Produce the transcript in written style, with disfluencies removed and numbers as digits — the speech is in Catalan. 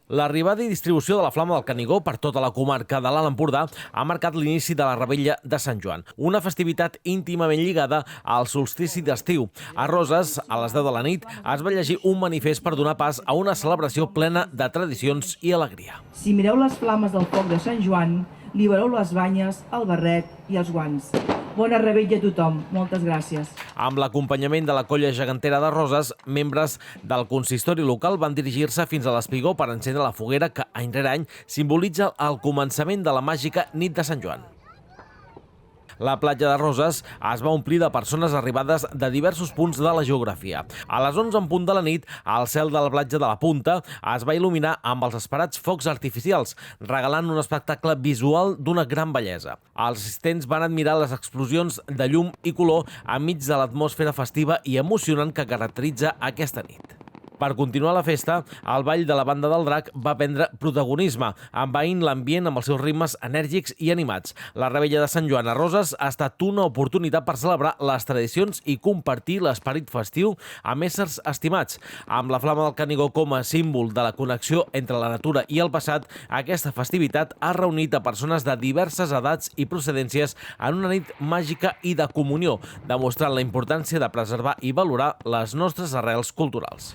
L'arribada i distribució de la Flama del Canigó per tota la comarca de l'Alt Empordà ha marcat l'inici de la Revetlla de Sant Joan, una festivitat íntimament lligada al solstici d'estiu. A Roses, a les 10 de la nit, es va llegir un manifest per donar pas a una celebració plena de tradicions i alegria. Si mireu les flames del foc de Sant Joan, libereu les banyes, el barret i els guants. Bona Revetlla a tothom. Moltes gràcies. Amb l'acompanyament de la colla gegantera de Roses, membres del consistori local van dirigir-se fins a l'Espigó per encendre la foguera que, any rere any, simbolitza el començament de la màgica nit de Sant Joan. La platja de Roses es va omplir de persones arribades de diversos punts de la geografia. A les 11 en punt de la nit, el cel de la platja de la Punta es va il·luminar amb els esperats focs artificials, regalant un espectacle visual d'una gran bellesa. Els assistents van admirar les explosions de llum i color enmig de l'atmosfera festiva i emocionant que caracteritza aquesta nit. Per continuar la festa, el ball de la Banda del Drac va prendre protagonisme, envaint l'ambient amb els seus ritmes enèrgics i animats. La Revetlla de Sant Joan a Roses ha estat una oportunitat per celebrar les tradicions i compartir l'esperit festiu amb éssers estimats. Amb la Flama del Canigó com a símbol de la connexió entre la natura i el passat, aquesta festivitat ha reunit a persones de diverses edats i procedències en una nit màgica i de comunió, demostrant la importància de preservar i valorar les nostres arrels culturals.